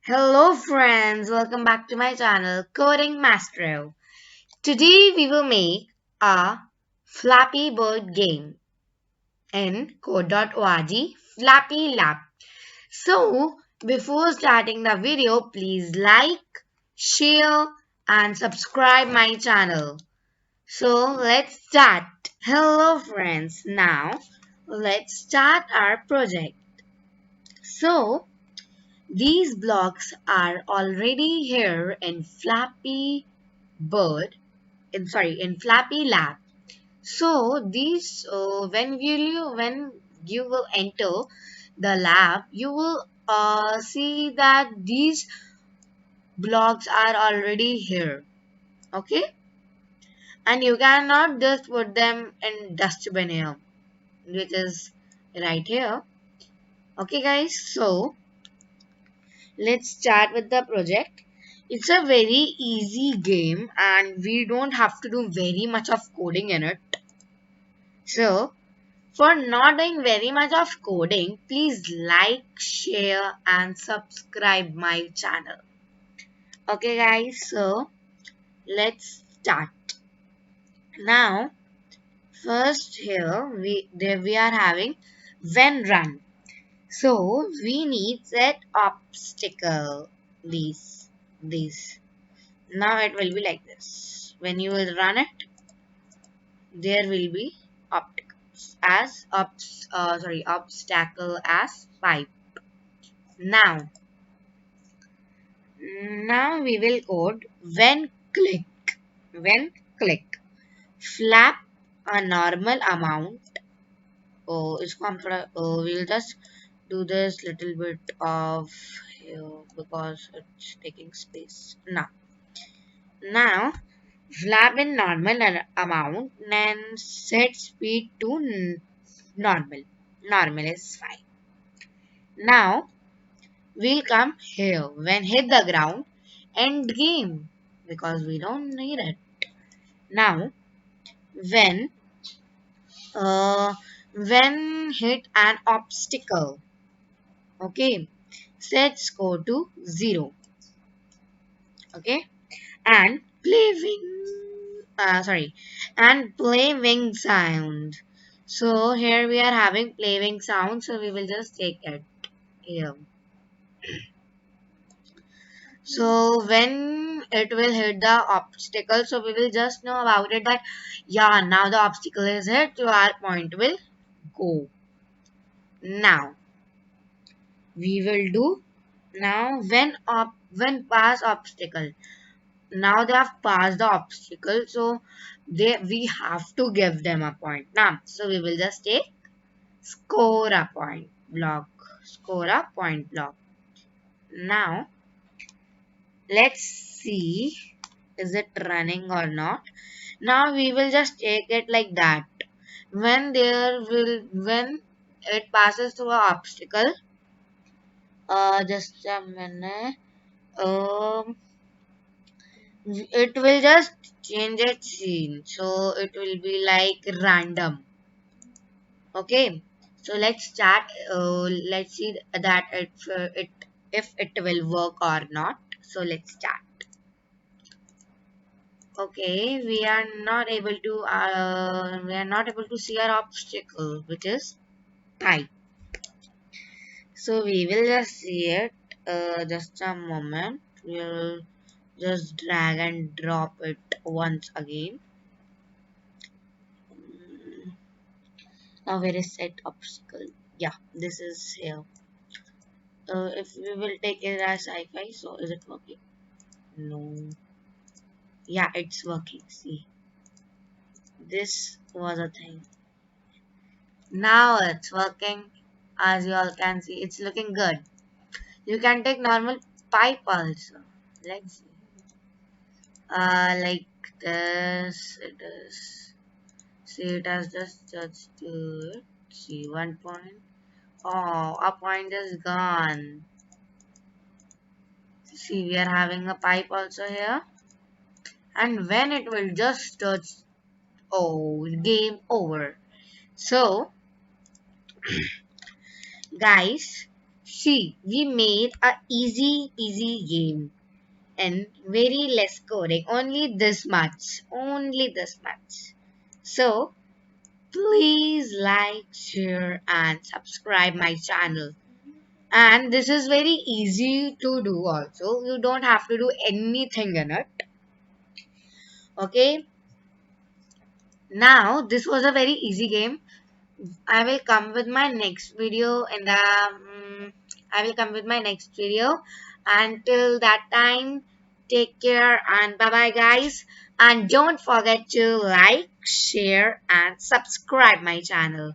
Hello friends, welcome back to my channel Coding Maestro. Today we will make a Flappy Bird game in code.org Flappy Lab. So before starting the video, please like, share and subscribe my channel. So let's start. Hello friends, now let's start our project. So these blocks are already here in Bird, in Flappy Lab. So these when you will enter the lab, you will see that these blocks are already here. Okay, and you cannot just put them in dustbin here, which is right here. Okay, guys. So let's start with the project. It's a very easy game and we don't have to do very much of coding in it. So, for not doing very much of coding, please like, share and subscribe my channel. Okay guys, so let's start. Now, first here we are having when run. So, we need set obstacle. These. Now it will be like this. When you will run it, there will be obstacle as pipe. Now, now we will code when click flap a normal amount. Oh, we'll just do this little bit of here because it's taking space. Now flap in normal amount and set speed to normal. Normal is fine. Now we'll come here when hit the ground end game because we don't need it. Now when uh, when hit an obstacle, okay, set score to 0. Okay, and play wing sound. So here we are having play wing sound, so we will just take it here. So when it will hit the obstacle, so we will just know about it that yeah, now the obstacle is hit, so our point will go. Now we will do now when pass obstacle. Now they have passed the obstacle, so we have to give them a point. Now, so we will just take score a point block. Score a point block. Now let's see is it running or not. Now we will just take it like that. When it passes through an obstacle, just a minute. Um, it will just change its scene, so it will be like random. Okay, so let's start. Let's see that it if it will work or not. So let's start. Okay, we are not able to see our obstacle, which is height. So we will just see it. Just a moment. We'll just drag and drop it once again. Now where is set obstacle? Yeah, this is here. If we will take it as sci-fi, so is it working? No. Yeah, it's working. See, this was a thing. Now it's working. As you all can see, it's looking good. You can take normal pipe also. Let's see. Like this. It is. See, it has just touched to it. See, 1 point. Oh, a point is gone. See, we are having a pipe also here. And when it will just touch, oh, game over. So, guys, See, we made a easy peasy game and very less coding. Only this much. Only this much. So, please like, share, and subscribe my channel. And this is very easy to do also. You don't have to do anything in it. Okay. Now, this was a very easy game. I will come with my next video in the I will come with my next video. Until that time, take care and bye bye guys. And don't forget to like, share and subscribe my channel.